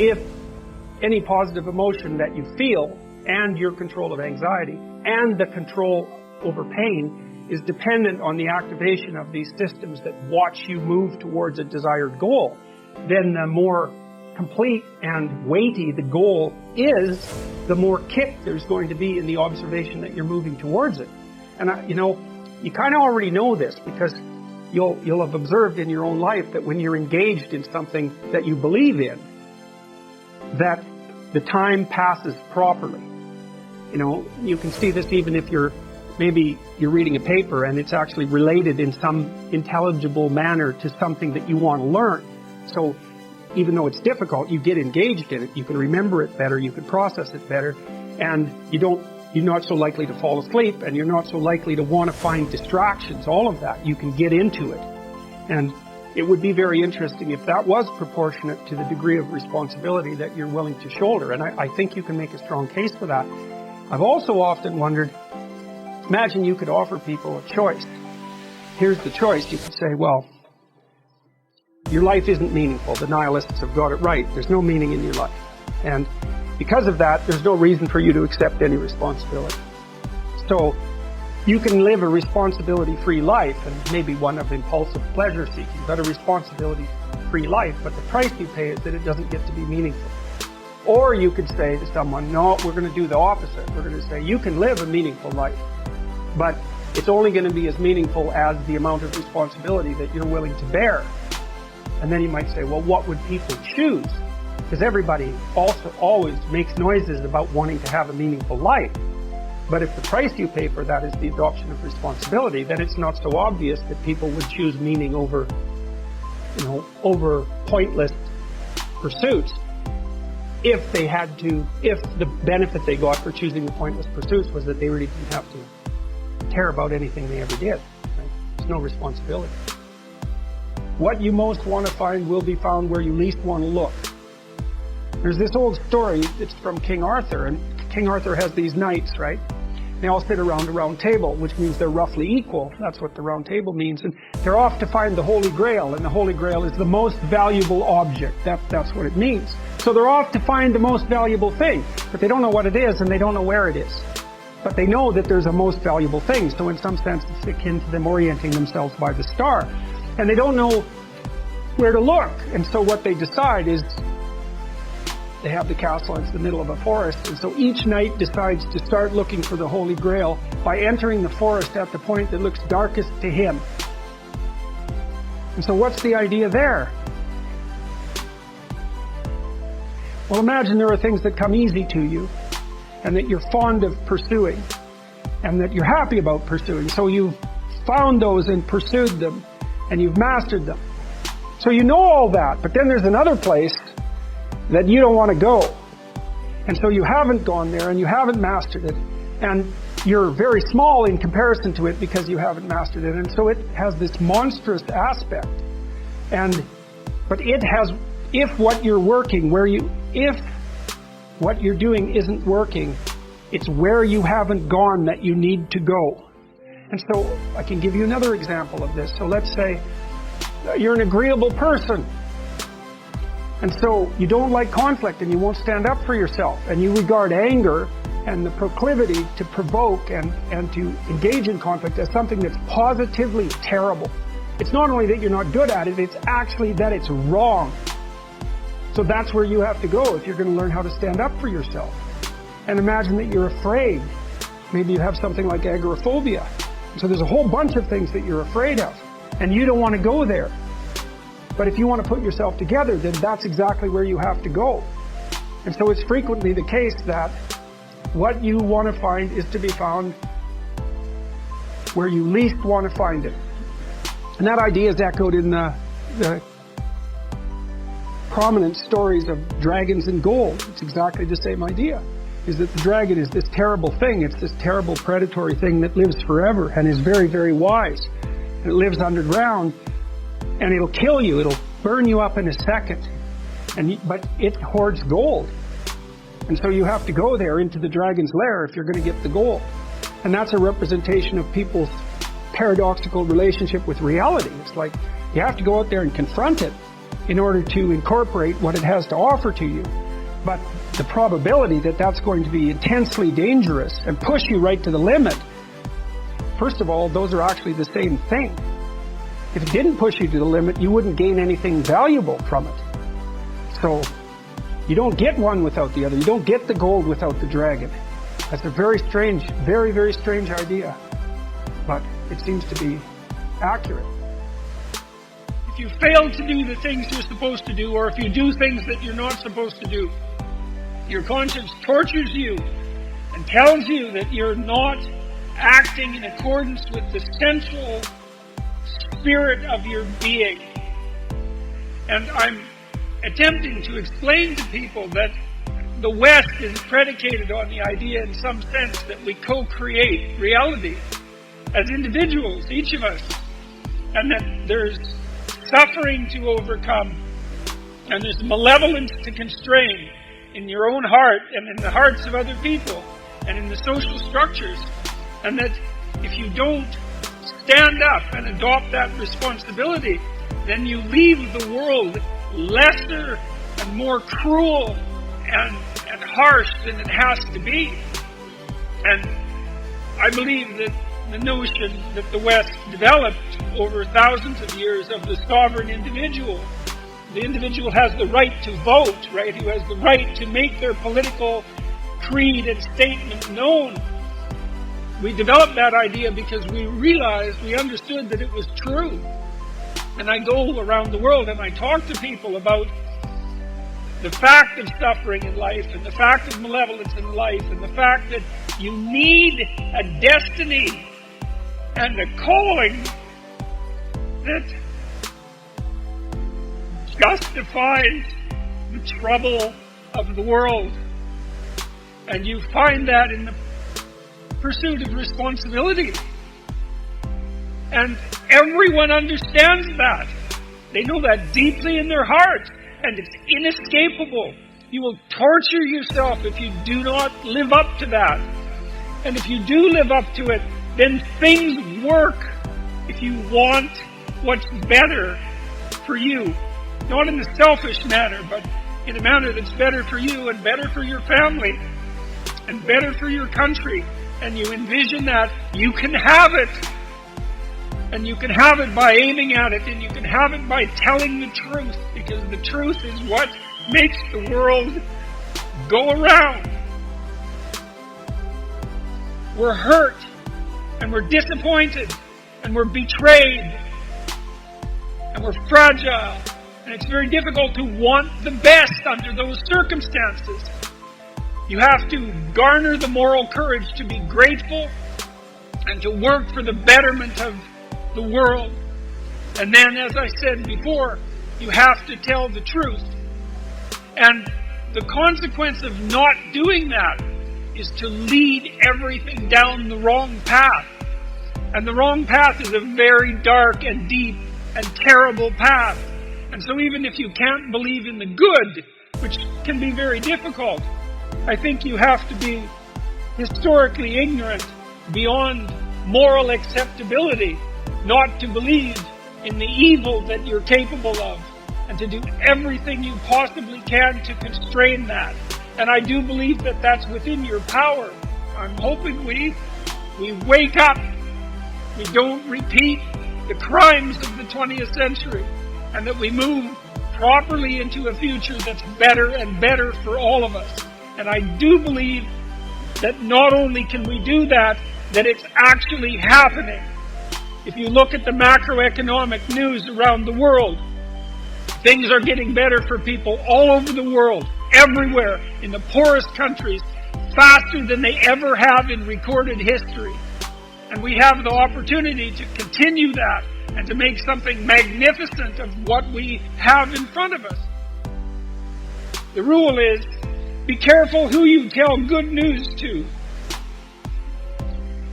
if any positive emotion that you feel and your control of anxiety and the control over pain is dependent on the activation of these systems that watch you move towards a desired goal, then the more complete and weighty the goal is, the more kick there's going to be in the observation that you're moving towards it. And you kind of already know this, because you'll have observed in your own life that when you're engaged in something that you believe in, that the time passes properly. You can see this even if maybe you're reading a paper and it's actually related in some intelligible manner to something that you want to learn. So even though it's difficult, you get engaged in it, you can remember it better, you can process it better, and you're not so likely to fall asleep, and you're not so likely to want to find distractions. All of that, you can get into it. And it would be very interesting if that was proportionate to the degree of responsibility that you're willing to shoulder. And I think you can make a strong case for that. I've also often wondered, imagine you could offer people a choice. Here's the choice. You could say, well, your life isn't meaningful. The nihilists have got it right. There's no meaning in your life. And because of that, there's no reason for you to accept any responsibility. So you can live a responsibility-free life, and maybe one of impulsive pleasure seeking, but a responsibility-free life, but the price you pay is that it doesn't get to be meaningful. Or you could say to someone, no, we're going to do the opposite. We're going to say, you can live a meaningful life, but it's only going to be as meaningful as the amount of responsibility that you're willing to bear. And then you might say, well, what would people choose? Because everybody also always makes noises about wanting to have a meaningful life. But if the price you pay for that is the adoption of responsibility, then it's not so obvious that people would choose meaning over pointless pursuits. If the benefit they got for choosing the pointless pursuits was that they really didn't have to care about anything they ever did. Right? There's no responsibility. What you most want to find will be found where you least want to look. There's this old story, it's from King Arthur, and King Arthur has these knights, right? They all sit around a round table, which means they're roughly equal. That's what the round table means. And they're off to find the Holy Grail, and the Holy Grail is the most valuable object. That's what it means. So they're off to find the most valuable thing, but they don't know what it is, and they don't know where it is. But they know that there's a most valuable thing, so in some sense it's akin to them orienting themselves by the star. And they don't know where to look, and so what they decide is, they have the castle, it's the middle of a forest, and so each knight decides to start looking for the Holy Grail by entering the forest at the point that looks darkest to him. And so what's the idea there? Well, imagine there are things that come easy to you, and that you're fond of pursuing, and that you're happy about pursuing. So you've found those and pursued them, and you've mastered them. So you know all that, but then there's another place that you don't want to go. And so you haven't gone there and you haven't mastered it. And you're very small in comparison to it because you haven't mastered it. And so it has this monstrous aspect. But it has, if what you're doing isn't working, it's where you haven't gone that you need to go. And so I can give you another example of this. So let's say you're an agreeable person. And so you don't like conflict and you won't stand up for yourself, and you regard anger and the proclivity to provoke and to engage in conflict as something that's positively terrible. It's not only that you're not good at it, it's actually that it's wrong. So that's where you have to go if you're going to learn how to stand up for yourself. And imagine that you're afraid. Maybe you have something like agoraphobia. So there's a whole bunch of things that you're afraid of, and you don't want to go there. But if you want to put yourself together, then that's exactly where you have to go. And so it's frequently the case that what you want to find is to be found where you least want to find it. And that idea is echoed in the prominent stories of dragons and gold. It's exactly the same idea, is that the dragon is this terrible thing. It's this terrible predatory thing that lives forever and is very, very wise. And it lives underground. And it'll kill you. It'll burn you up in a second. But it hoards gold. And so you have to go there into the dragon's lair if you're going to get the gold. And that's a representation of people's paradoxical relationship with reality. It's like you have to go out there and confront it in order to incorporate what it has to offer to you. But the probability that that's going to be intensely dangerous and push you right to the limit, first of all, those are actually the same thing. If it didn't push you to the limit, you wouldn't gain anything valuable from it. So you don't get one without the other. You don't get the gold without the dragon. That's a very strange, very, very strange idea. But it seems to be accurate. If you fail to do the things you're supposed to do, or if you do things that you're not supposed to do, your conscience tortures you and tells you that you're not acting in accordance with the central spirit of your being. And I'm attempting to explain to people that the West is predicated on the idea in some sense that we co-create reality as individuals, each of us, and that there's suffering to overcome, and there's malevolence to constrain in your own heart and in the hearts of other people and in the social structures, and that if you don't stand up and adopt that responsibility, then you leave the world lesser and more cruel and harsh than it has to be. And I believe that the notion that the West developed over thousands of years of the sovereign individual, the individual has the right to vote, right? Who has the right to make their political creed and statement known. We developed that idea because we realized, we understood that it was true. And I go around the world and I talk to people about the fact of suffering in life and the fact of malevolence in life and the fact that you need a destiny and a calling that justifies the trouble of the world. And you find that in the pursuit of responsibility. And everyone understands that. They know that deeply in their heart. And it's inescapable. You will torture yourself if you do not live up to that. And if you do live up to it, then things work if you want what's better for you. Not in a selfish manner, but in a manner that's better for you and better for your family and better for your country. And you envision that you can have it. And you can have it by aiming at it, and you can have it by telling the truth, because the truth is what makes the world go around. We're hurt, and we're disappointed, and we're betrayed, and we're fragile, and it's very difficult to want the best under those circumstances. You have to garner the moral courage to be grateful and to work for the betterment of the world. And then, as I said before, you have to tell the truth. And the consequence of not doing that is to lead everything down the wrong path. And the wrong path is a very dark and deep and terrible path. And so even if you can't believe in the good, which can be very difficult, I think you have to be historically ignorant beyond moral acceptability not to believe in the evil that you're capable of, and to do everything you possibly can to constrain that. And I do believe that that's within your power. I'm hoping we wake up. We don't repeat the crimes of the 20th century, and that we move properly into a future that's better and better for all of us. And I do believe that not only can we do that, that it's actually happening. If you look at the macroeconomic news around the world, things are getting better for people all over the world, everywhere, in the poorest countries, faster than they ever have in recorded history. And we have the opportunity to continue that and to make something magnificent of what we have in front of us. The rule is, be careful who you tell good news to.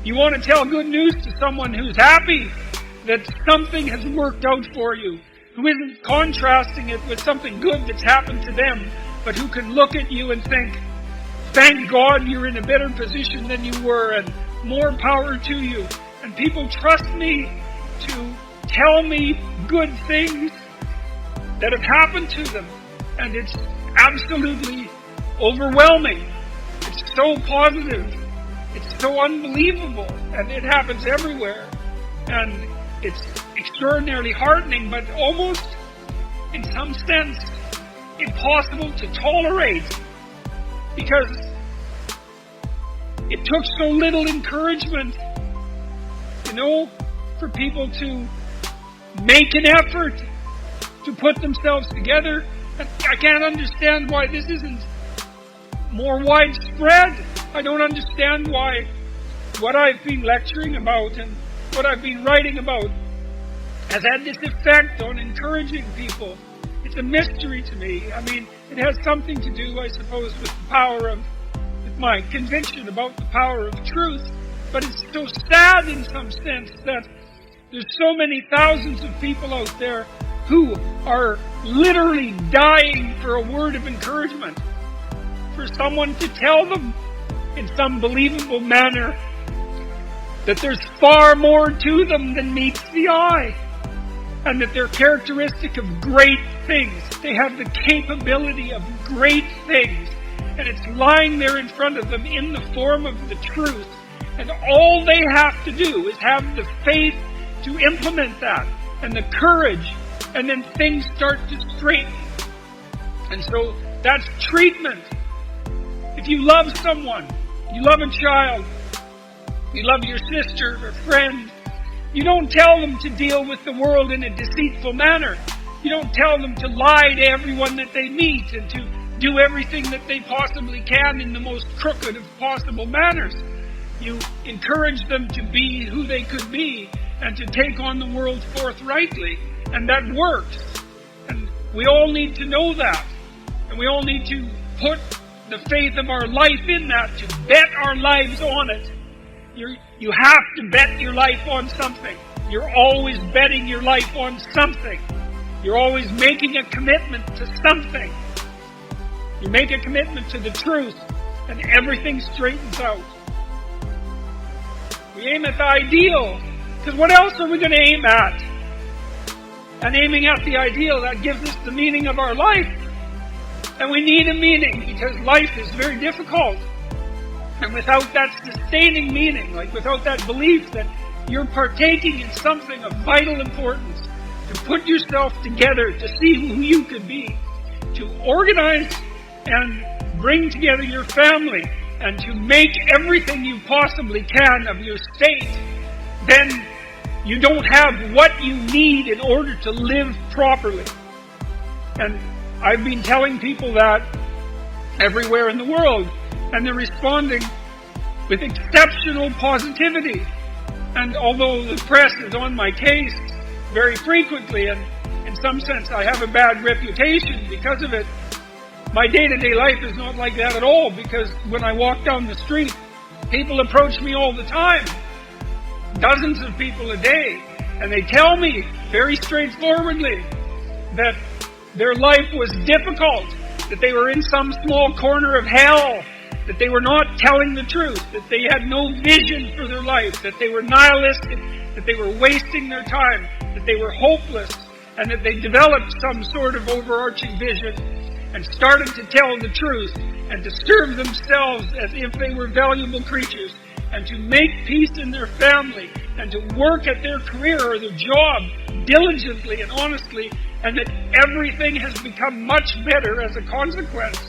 You want to tell good news to someone who's happy that something has worked out for you, who isn't contrasting it with something good that's happened to them, but who can look at you and think, thank God you're in a better position than you were, and more power to you. And people trust me to tell me good things that have happened to them. And it's absolutely overwhelming. It's so positive. It's so unbelievable. And it happens everywhere. And it's extraordinarily heartening, but almost, in some sense, impossible to tolerate. Because it took so little encouragement, for people to make an effort to put themselves together. I can't understand why this isn't more widespread. I don't understand why what I've been lecturing about and what I've been writing about has had this effect on encouraging people. It's a mystery to me. I mean, it has something to do, I suppose, with the power of, with my conviction about the power of truth. But it's so sad in some sense that there's so many thousands of people out there who are literally dying for a word of encouragement, for someone to tell them in some believable manner that there's far more to them than meets the eye, and that they're characteristic of great things. They have the capability of great things, and it's lying there in front of them in the form of the truth. And all they have to do is have the faith to implement that, and the courage, and then things start to straighten. And so that's treatment. If you love someone, you love a child, you love your sister or friend, you don't tell them to deal with the world in a deceitful manner. You don't tell them to lie to everyone that they meet and to do everything that they possibly can in the most crooked of possible manners. You encourage them to be who they could be and to take on the world forthrightly. And that works. And we all need to know that. And we all need to put the faith of our life in that, to bet our lives on it. You have to bet your life on something. You're always betting your life on something. You're always making a commitment to something. You make a commitment to the truth, and everything straightens out. We aim at the ideal, because what else are we going to aim at? And aiming at the ideal, that gives us the meaning of our life. And we need a meaning, because life is very difficult. And without that sustaining meaning, like without that belief that you're partaking in something of vital importance, to put yourself together, to see who you could be, to organize and bring together your family, and to make everything you possibly can of your state, then you don't have what you need in order to live properly. And I've been telling people that everywhere in the world, and they're responding with exceptional positivity. And although the press is on my case very frequently, and in some sense I have a bad reputation because of it, my day-to-day life is not like that at all, because when I walk down the street, people approach me all the time, dozens of people a day, and they tell me very straightforwardly that their life was difficult, that they were in some small corner of hell, that they were not telling the truth, that they had no vision for their life, that they were nihilistic, that they were wasting their time, that they were hopeless, and that they developed some sort of overarching vision and started to tell the truth and to serve themselves as if they were valuable creatures, and to make peace in their family, and to work at their career or their job diligently and honestly, and that everything has become much better as a consequence.